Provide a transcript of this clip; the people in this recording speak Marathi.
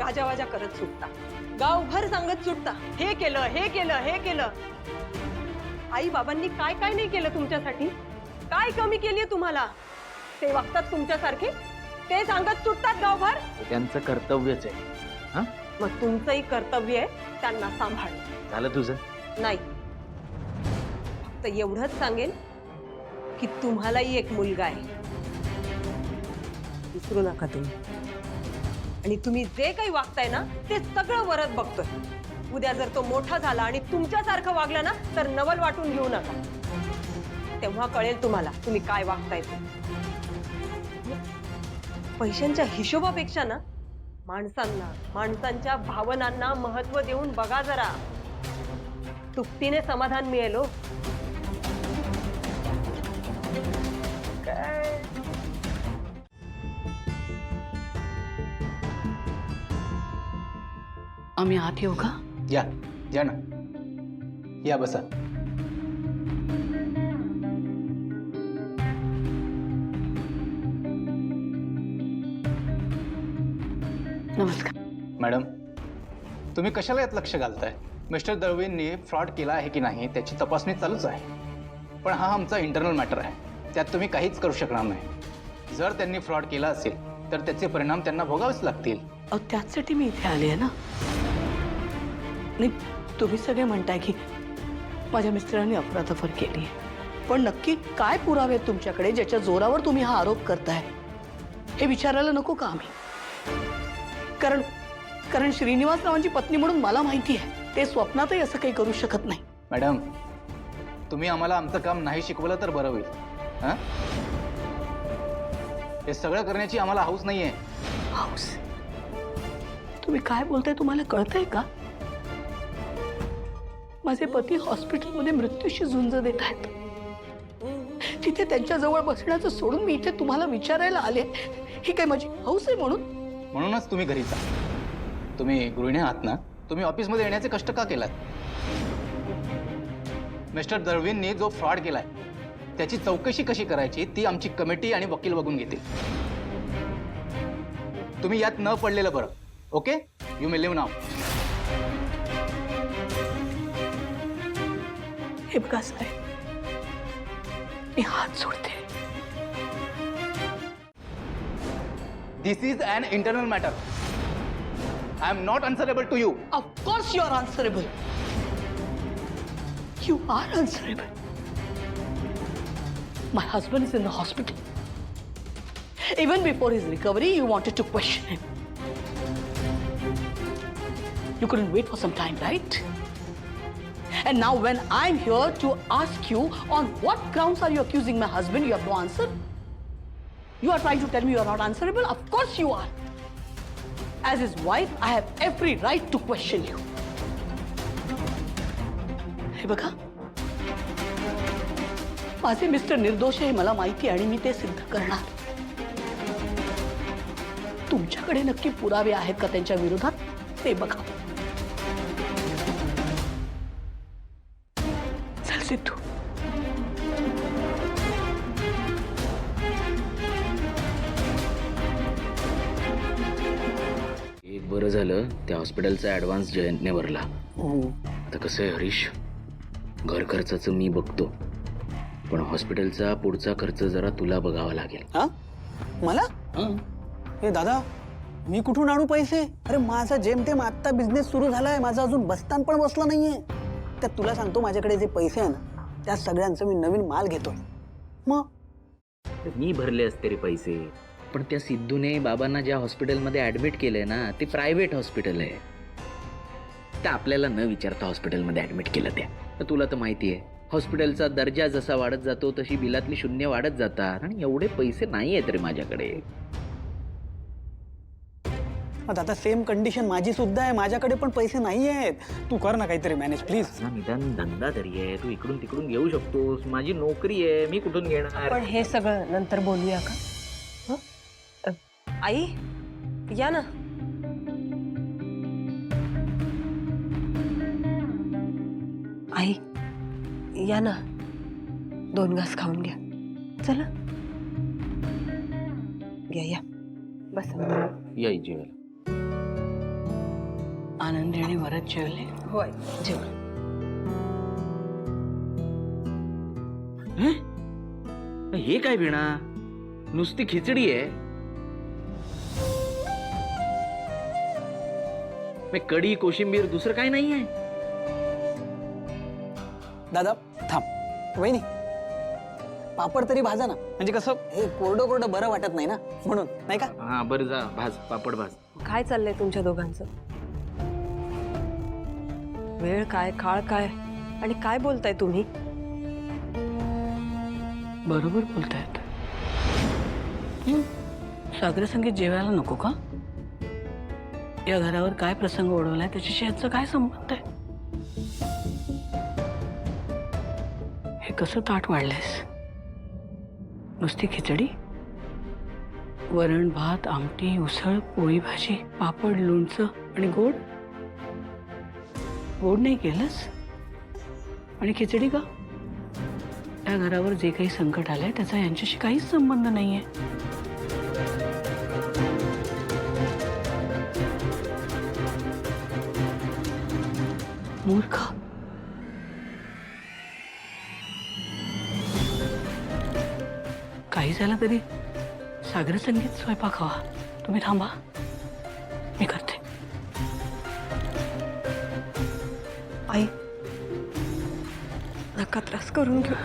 गाजावाजा करत सुटता, गावभर सांगत सुटता, हे केलं हे केलं हे केलं. आई बाबांनी काय काय नाही केलं तुमच्यासाठी? काय कमी केलीये तुम्हाला? ते वागतात तुमच्यासारखे, ते सांगत सुटतात गावभर. त्यांचं कर्तव्यच आहे. हा, मग तुमचंही कर्तव्य आहे त्यांना सांभाळणं. झालं तुझं? नाही, फक्त एवढंच सांगेन की तुम्हालाही एक मुलगा आहे, विसरू नका तुम्ही. आणि तुम्ही जे काही वागताय ना ते सगळं वरत बघतोय. उद्या जर तो मोठा झाला आणि तुमच्यासारखं वागला ना तर नवल वाटून घेऊ नका. तेव्हा कळेल तुम्हाला तुम्ही काय वागताय ते. पैशांच्या हिशोबापेक्षा ना माणसांना, माणसांच्या भावनांना महत्व देऊन बघा जरा. तुपटीने समाधान मिळेल. काय आम्ही आत येऊ का? या या ना, या बसा. नमस्कार. मॅडम, तुम्ही कशाला यात लक्ष घालताय? मिस्टर दळवींनी फ्रॉड केला आहे की नाही त्याची तपासणी चालूच आहे. पण हा आमचा इंटरनल मॅटर आहे, त्यात तुम्ही काहीच करू शकणार नाही. जर त्यांनी फ्रॉड केला असेल तर त्याचे परिणाम त्यांना भोगावेच लागतील. अहो, त्याचसाठी मी इथे आले आहे ना. नाही, तुम्ही सगळे म्हणताय की माझ्या मिस्टरांनी अफरातफर केली आहे, पण नक्की काय पुरावे आहेत तुमच्याकडे ज्याच्या जोरावर तुम्ही हा आरोप करताय हे विचारायला नको का आम्ही? कारण श्रीनिवासरावांची पत्नी म्हणून मला माहिती आहे ते स्वप्नातही असं काही करू शकत नाही. मॅडम, तुम्ही आम्हाला आमचं काम नाही शिकवलं तर बरं होईल. हां, हे सगळं करण्याची आम्हाला हौस नाहीये. हाऊस? तुम्ही काय बोलताय तुम्हाला कळतंय का? माझे पती हॉस्पिटलमध्ये मृत्यूशी झुंज देत आहेत. तिथे त्यांच्या जवळ बसण्याचं सोडून मी इथे तुम्हाला विचारायला आले ही काय माझी हौस आहे म्हणूनच तुम्ही घरी जा. तुम्ही गृहिणी आहात ना, तुम्ही ऑफिसमध्ये येण्याचे कष्ट का केलात? मिस्टर दळवींनी जो फ्रॉड केलाय त्याची चौकशी कशी करायची ती आमची कमिटी आणि वकील बघून घेतील. तुम्ही यात न पडलेलं बरं. Okay, you may leave now. हे बघा साहेब, मी हात जोडते. This is an internal matter. I am not answerable to you. Of course you are answerable. You are answerable. My husband is in the hospital. Even before his recovery, you wanted to question him. You couldn't wait for some time, right? And now when I'm here to ask you on what grounds are you accusing my husband, you have no answer. You are trying to tell me you are not answerable? Of course you are. As his wife, I have every right to question you. हे बघा, माझे मिस्टर निर्दोष आहे मला माहिती आणि मी ते सिद्ध करणार. तुमच्याकडे नक्की पुरावे आहेत का त्यांच्या विरोधात ते बघा. चल सिद्धू. एक बरं झालं त्या हॉस्पिटलचा ॲडव्हान्स जयंतने भरला. आता कसं आहे हरीश, घर खर्चाचं मी बघतो, पण हॉस्पिटलचा पुढचा खर्च जरा तुला बघावा लागेल. हा, मला? हे दादा, मी कुठून आणू पैसे? अरे माझा जेमतेम आत्ता बिझनेस सुरू झालाय, माझा अजून बस्तान पण बसला नाहीये. त्यात तुला सांगतो माझ्याकडे जे पैसे आहे ना त्या सगळ्यांचं मी नवीन माल घेतोय. मग मी भरले असते रे पैसे, पण त्या सिद्धूने बाबांना ज्या हॉस्पिटलमध्ये ॲडमिट केलंय ना ते प्रायव्हेट हॉस्पिटल आहे. त्या आपल्याला न विचारता हॉस्पिटलमध्ये ॲडमिट केलं त्या. तर तुला तर माहिती आहे हॉस्पिटलचा दर्जा जसा वाढत जातो तशी बिलातली शून्य वाढत जातात, आणि एवढे पैसे नाही आहेत रे माझ्याकडे. आता सेम कंडिशन माझी सुद्धा आहे, माझ्याकडे पण पैसे नाही आहेत. तू कर ना काहीतरी मॅनेज प्लीज. निदान धंदा तरी आहे, तू इकडून तिकडून घेऊ शकतोस. माझी नोकरी आहे, मी कुठून घेणार? पण हे सगळं नंतर बोलूया का? आई या ना. आई या ना, 2 घास खाऊन घ्या. चला या या बस. या जेवायला. आनंदी आणि भरत जेवले. होय जेवण. हे काय वीणा, नुसती खिचडी आहे. कढी कोशिंबीर दुसरं काय नाही आहे. दादा थांब. वहिनी पापड तरी भाजा ना, म्हणजे कसं हे कोरडं कोरडं बरं वाटत नाही ना, म्हणून नाही का? हा बरं जा, भाज पापड भाज. काय चाललंय तुमच्या दोघांचं? वेळ काय, काळ काय, आणि काय बोलताय तुम्ही? बरोबर बोलतायत. सागर संगीत जेवायला नको का? या घरावर काय प्रसंग ओढवलाय त्याच्याशी याचा काय संबंध आहे? हे कसं ताट वाढलंयस? नुसती खिचडी, वरण भात, आमटी, उसळ, पोळी भाजी, पापड, लोणचं आणि गोड. गोड नाही केलंस? आणि खिचडी का? या घरावर जे काही संकट आलंय त्याचा यांच्याशी काहीच संबंध नाहीये. मूर्ख. काही झालं तरी सागर संगीत स्वयंपाक हवा. तुम्ही थांबा, मी करते. आई नका त्रास करून घेऊ.